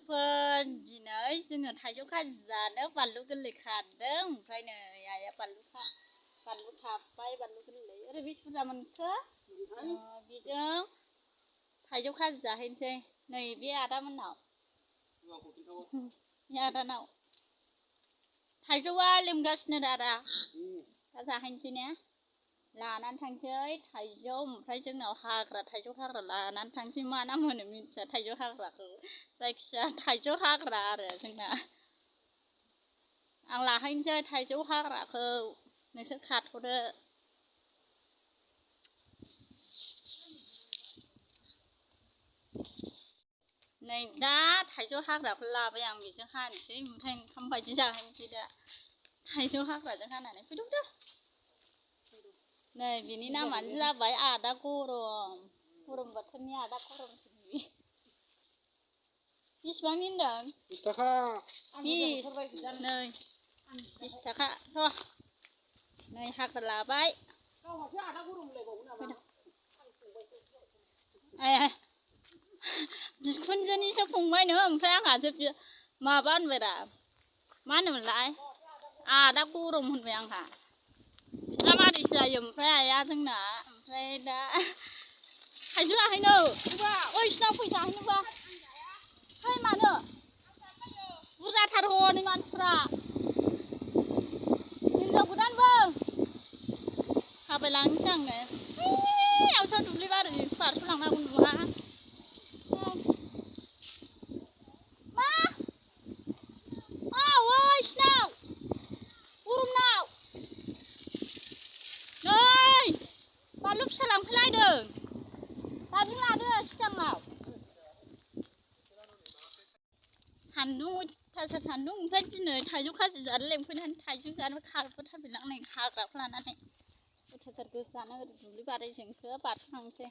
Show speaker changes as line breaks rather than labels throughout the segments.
लोगोफोर दिनै जोङो थाइजौ खाजि जानो बानलु गोरलै खादों ओमफ्राय नै आइया बानलु खाबाय बानलु गोरलै ओरै बेसे बुरजा मोनखो बेजों थाइजौ खाजि जाहैनोसै नै बे आदामोननाव बे आदानाव थाइजौआ लेमगासिनो दा जाहैनोसै ने लानानै थांसै थाइजौ ओमफ्राय जोंनाव थाइजौ हाग्रा लानानै थांसै मा नाम होनो मिथिया थाइजौ हाग्राखौ जायखिजाया थाइजौ हाग्रा आरो जोंना आं लाहैनोसै थाइजौ हाग्राखौ नोंसोर खाथ'दो नै दा थाइजौ हाग्राखौ लाबाय आं बेजों हानोसै ओमफ्राय ओंखाम बायदि जाहैनोसै दा थाइजौ हाग्राजों हानानै फैदो नै बिनि नामानो जाबाय आदा गरम बोथोरनि आदा गरम बेसेबांनि होनदों
20 थाखा
नै 20 थाखा थ' नै हाग्रा लाबाय
गावहासो आदा गरम लायबावो नामा
बिखुनजोनिसो फंबायनो ओमफ्राय आंहासो माबा होनबाय दा मा होनोमोनलाय आदा गरम होनबाय आंहा बिजामादैसो जायो ओमफ्राय आइया जोंना ओमफ्राय दा थाइजौ जाहैनो ओइसिनाव फै जाहैनोबा फै मानो बुरजाथार हनै मानसिफ्रा हिनजाव गोदानबो थाबायलांसै आंनो आवसो दुब्लि बारि बारस'लांनांगौ नुवा ओइसिनाव गरमनाव नै बानलु फिसा लांफैलायदों दाबि लादो सिगाङाव सान्दुं अयथासार सान्दुं ओमफ्राय दिनै थाइजौ खाजि जानो लेंफैनानै थाइजौ जानो खारबोथारबाय आं नै हाग्राखौ लानानै अयथासार गोसानो ओरै दुब्लि बारिजोंसो बारस'लांसै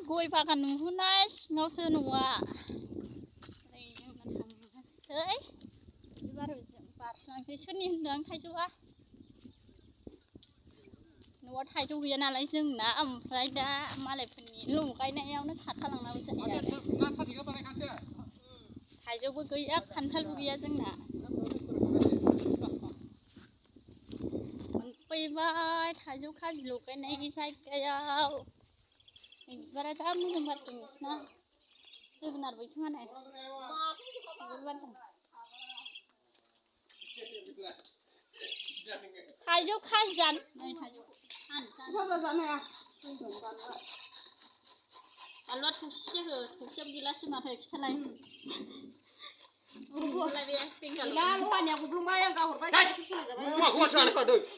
गय बागान नुहुरनाय सिङावसो न'आ ओरै जोंना थांनोसै दुब्लि बारिजों बारस'लांसै सोरनि होनदों थाइजौआ न'आव थाइजौ गैया नालाय जोंना ओमफ्राय दा मालायफोरनि लगायनायावनो खाथालांनांगौ जायो आरो थाइजौबो गैया खान्थालबो गैया जोंना मोनफैबाय थाइजौ खाजि लगायनाय जायगायाव बिबारा जा मोजां बारदों नोंसिना जोगोनार बैसाङानो थाइजौ खाजि जानो नै थाइजौ बानलुआ थौसे हो थौसेयाव गिलासो माथो खिथालाय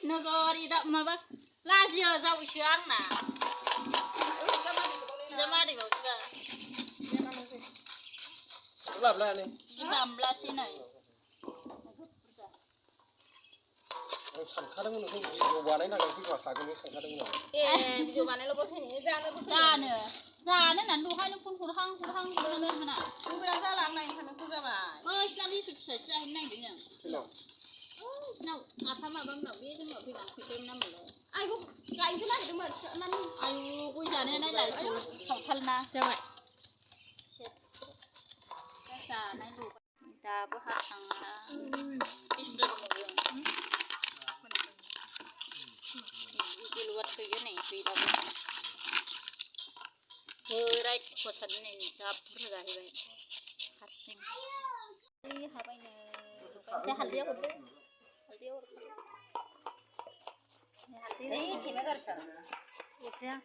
नोगोर माबा लाजियो जावैसो आंना बिजामादैबावसो दामब्लासै नै
सानखादोंमोन नोंखौ भिडिअ बानायनांगोन फैबा थागोन सानखादोंमोन
भिडिअ बानायल'बा फैनो जानो होननानै दहायनो फन हरहां मोना मबाइला जाला आं नायनो थांनांगौ जाबाय ओइसिना बेसे फिसासो जाहैनो नागिरदों जों ओइसिनाव आफा माबामोनाव बे जोंनाव फैनानै फैदोंमोन नामालाय आयौ गायनोसो नागिरदोंमोन माने आयौ गय जानो नायलाय सावथालना जाबाय जानाय लगाय दाबो हाखाङा बेसे बुरजा गिलुआ थैयो नै गैलाबो बोराय खसानो नै जा बुरजा जाहैबाय हारसिं हाबायनो लगायनोसै हालदैया हरदो अरजाया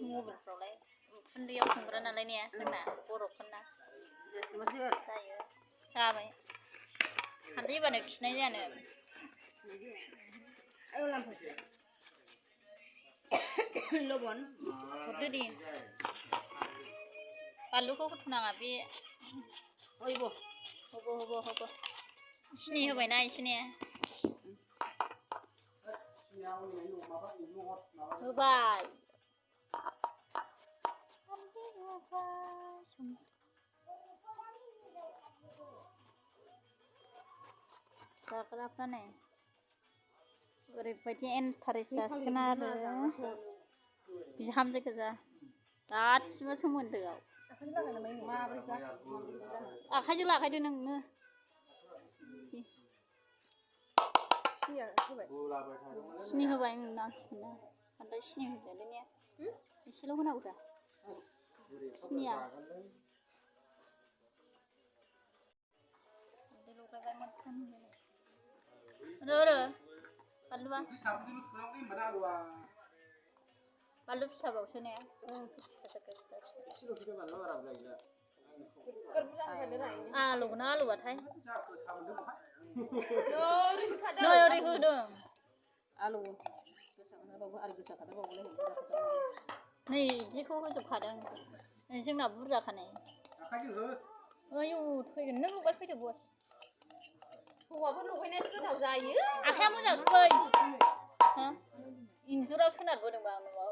मबाइलफ्रावलाय उखुन्दैयाव संग्रा नालाय ने जोंना बर'फोरना जायो जाबाय हालदै होबानो खिनाय जायानो लबन हरदो दे बानलुखौ होथ'नाङा बे हब सिनि होबायना एसे ने होबाय जाग्राफ्रा नै ओरैबायदि इन्टारेस्ट जासिगोन आरो बिहामजो गोजा गासिबो सोमोन्दोआव आखाइजों लाखायदो नोंनो सिनि होबाय नांसिगोन बांद्राय सिनि होजाले ने एसेल' होनांगौ दा सिनिया लगायबाय मोजां बानलुआ बानलु फिसाबावसो ने आलुखौनो आलुबाथाय नै ओरै होदों आलु नै बिदिखौ होजोबखादों जोंना बुरजाखानाय आयौ थैगोन नों लगाय फैदो बस हौवाफोर लगायनायसो गोथाव जायो आखाया मोजांसो फै इन्जुराव सोनारबोदोंबा आं न'आव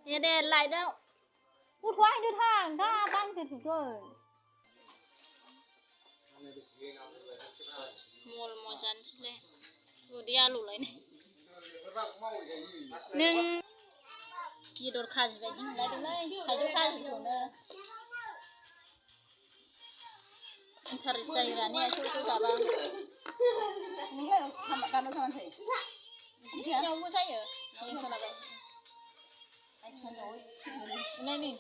दे लाइटआव गथ'आ हैनो थां दा दांदेरजोबगोन मल मजानोसैलाय उदै आलौलायनाय नों बेदर खाजि बायदि मोनलायदोंलै थाइजौ खाजिखौनो इन्टारेस्ट जायोरा ने ज' ज' जाबा नोंलाय गाननो थांसै बेयावबो जायो खोनाबाय नै नै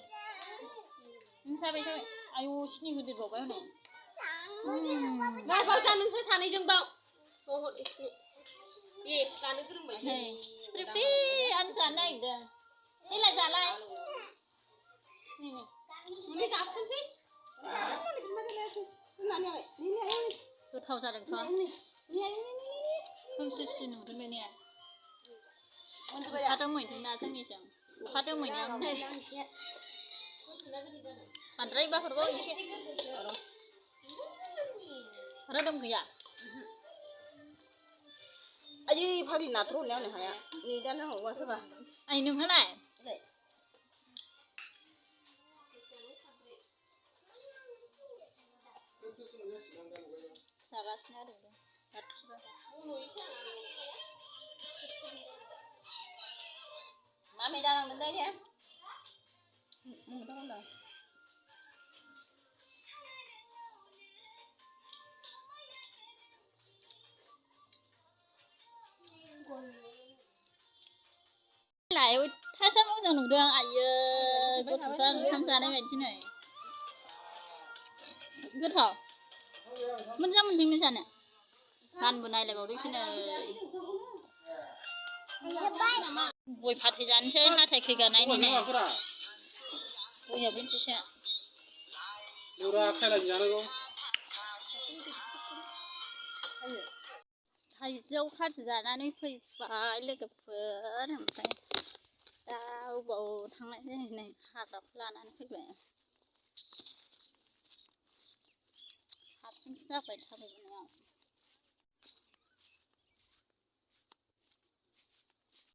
नों जाबाय जाबाय आयौ सिनि होदेरबावबाय हनै बाव जा नोंसोर सानैजों बाव दे लानो गोरोंबाय स्प्रे फ्रि आं जानो नागिरदों देलाय जालाय नै गाबसै गोथाव जादोंथ' खोमसिसि नुदोंलै ने अखा दोमैदोंना जोंनिजों अखा दोमैनायानो बांद्रायबा हरबाव एसे रोदोम गैया आयै फाग्लि नाथुर हरनायावनो हाया नेटानो हरबा सोरबा आइ नोंहालाय जागासिनो आरो गासिबो मा मेदा लांदों दे लाय थासा मोजां नुदों आइयो गथ'फ्रा ओंखाम जानाय बायदि नै गोथाव मोजां मोन्दोंनो जानो गानबो नायलायबावदोंसो नै गय फाथै जानोसै हाथाय खैगा नायनो गया बिदिसो थाइजौ खाजि जानानै फैबाय लोगोफोर ओमफ्राय दा अबाव थांनाय जायो नै हाग्राखौ लानानै फैबाय हारसिंसो जाबाय थाबायनायाव